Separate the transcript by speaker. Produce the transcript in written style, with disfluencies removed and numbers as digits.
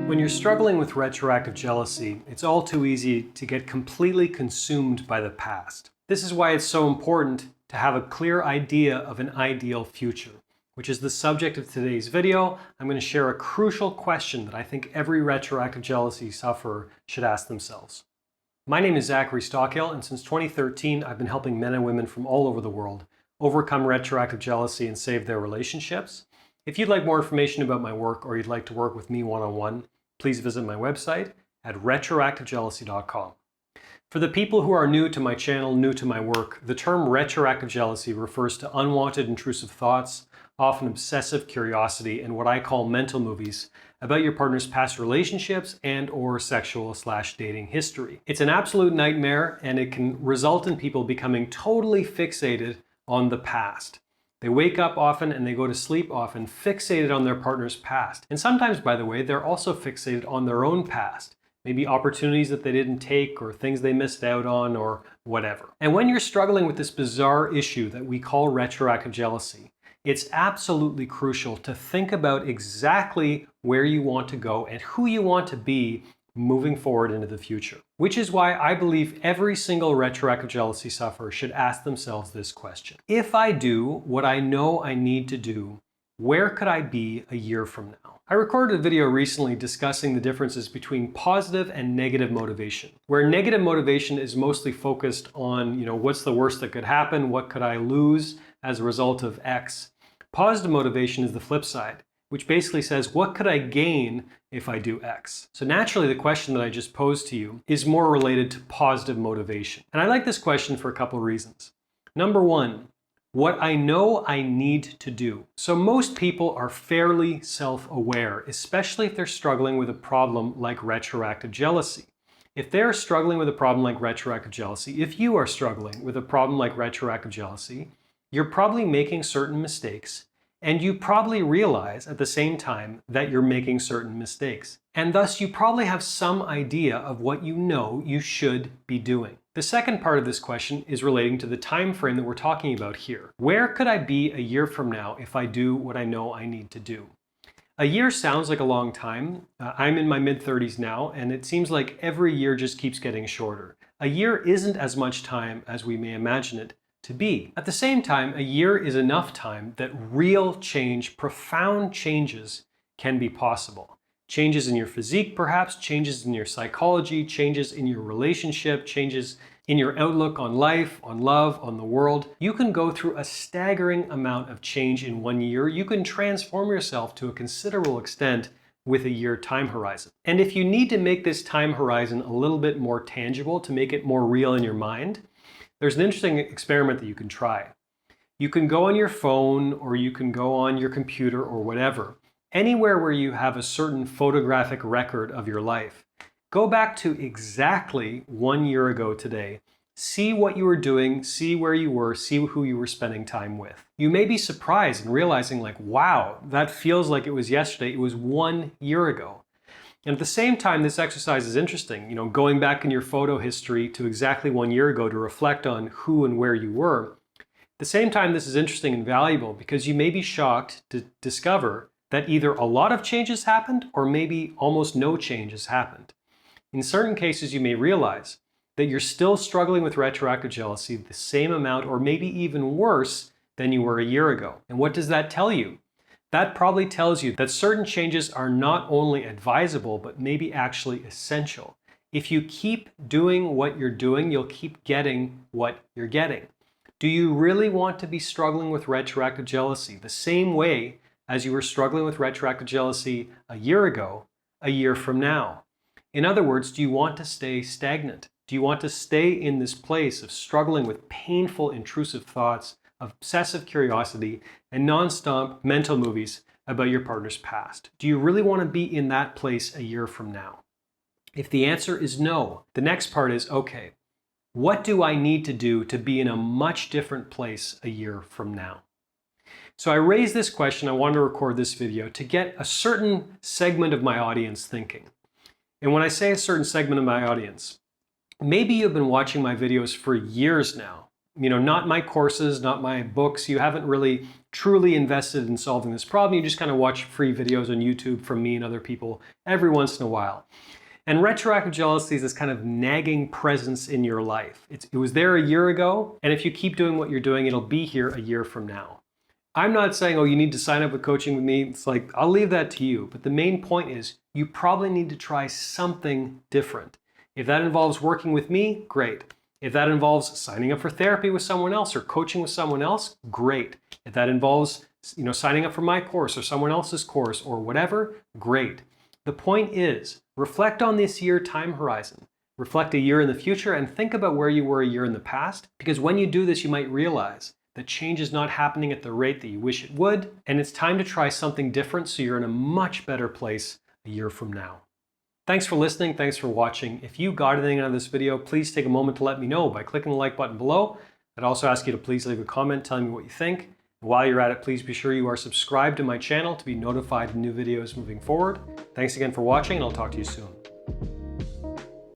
Speaker 1: When you're struggling with retroactive jealousy, it's all too easy to get completely consumed by the past. This is why it's so important to have a clear idea of an ideal future, which is the subject of today's video. I'm going to share a crucial question that I think every retroactive jealousy sufferer should ask themselves. My name is Zachary Stockill, and since 2013, I've been helping men and women from all over the world overcome retroactive jealousy and save their relationships. If you'd like more information about my work or you'd like to work with me one-on-one, please visit my website at retroactivejealousy.com. For the people who are new to my channel, new to my work, the term retroactive jealousy refers to unwanted intrusive thoughts, often obsessive curiosity, and what I call mental movies about your partner's past relationships and or sexual/dating history. It's an absolute nightmare, and it can result in people becoming totally fixated on the past. They wake up often and they go to sleep often fixated on their partner's past. And sometimes, by the way, they're also fixated on their own past. Maybe opportunities that they didn't take or things they missed out on or whatever. And when you're struggling with this bizarre issue that we call retroactive jealousy, it's absolutely crucial to think about exactly where you want to go and who you want to be moving forward into the future. Which is why I believe every single retroactive jealousy sufferer should ask themselves this question. If I do what I know I need to do, where could I be a year from now? I recorded a video recently discussing the differences between positive and negative motivation. Where negative motivation is mostly focused on, what's the worst that could happen? What could I lose as a result of X? Positive motivation is the flip side, which basically says, what could I gain if I do X? So naturally, the question that I just posed to you is more related to positive motivation. And I like this question for a couple of reasons. Number one, what I know I need to do. So most people are fairly self-aware, especially if they're struggling with a problem like retroactive jealousy. If they're struggling with a problem like retroactive jealousy, if you are struggling with a problem like retroactive jealousy, you're probably making certain mistakes, and you probably realize at the same time that you're making certain mistakes. And thus you probably have some idea of what you know you should be doing. The second part of this question is relating to the time frame that we're talking about here. Where could I be a year from now if I do what I know I need to do? A year sounds like a long time. I'm in my mid-30s now, and it seems like every year just keeps getting shorter. A year isn't as much time as we may imagine it to be. At the same time, a year is enough time that real change, profound changes can be possible. Changes in your physique, perhaps, changes in your psychology, changes in your relationship, changes in your outlook on life, on love, on the world. You can go through a staggering amount of change in 1 year. You can transform yourself to a considerable extent with a year time horizon. And if you need to make this time horizon a little bit more tangible, to make it more real in your mind, there's an interesting experiment that you can try. You can go on your phone or you can go on your computer or whatever, anywhere where you have a certain photographic record of your life. Go back to exactly 1 year ago today. See what you were doing, see where you were, see who you were spending time with. You may be surprised in realizing wow, that feels like it was yesterday. It was 1 year ago. And at the same time, this exercise is interesting. Going back in your photo history to exactly 1 year ago to reflect on who and where you were. At the same time, this is interesting and valuable because you may be shocked to discover that either a lot of changes happened or maybe almost no changes happened. In certain cases, you may realize that you're still struggling with retroactive jealousy the same amount or maybe even worse than you were a year ago. And what does that tell you? That probably tells you that certain changes are not only advisable, but maybe actually essential. If you keep doing what you're doing, you'll keep getting what you're getting. Do you really want to be struggling with retroactive jealousy the same way as you were struggling with retroactive jealousy a year ago, a year from now? In other words, do you want to stay stagnant? Do you want to stay in this place of struggling with painful, intrusive thoughts, obsessive curiosity, and non-stop mental movies about your partner's past? Do you really want to be in that place a year from now? If the answer is no, the next part is, okay, what do I need to do to be in a much different place a year from now? So I raised this question, I wanted to record this video to get a certain segment of my audience thinking. And when I say a certain segment of my audience, maybe you've been watching my videos for years now, not my courses, not my books. You haven't really truly invested in solving this problem. You just kind of watch free videos on YouTube from me and other people every once in a while. And retroactive jealousy is this kind of nagging presence in your life. It was there a year ago, and if you keep doing what you're doing, it'll be here a year from now. I'm not saying, oh, you need to sign up with coaching with me. It's like, I'll leave that to you. But the main point is you probably need to try something different. If that involves working with me, great. If that involves signing up for therapy with someone else or coaching with someone else, great. If that involves, signing up for my course or someone else's course or whatever, great. The point is, reflect on this year time horizon. Reflect a year in the future and think about where you were a year in the past, because when you do this, you might realize that change is not happening at the rate that you wish it would, and it's time to try something different so you're in a much better place a year from now. Thanks for listening. Thanks for watching. If you got anything out of this video, please take a moment to let me know by clicking the like button below. I'd also ask you to please leave a comment telling me what you think. And while you're at it, please be sure you are subscribed to my channel to be notified of new videos moving forward. Thanks again for watching, and I'll talk to you soon.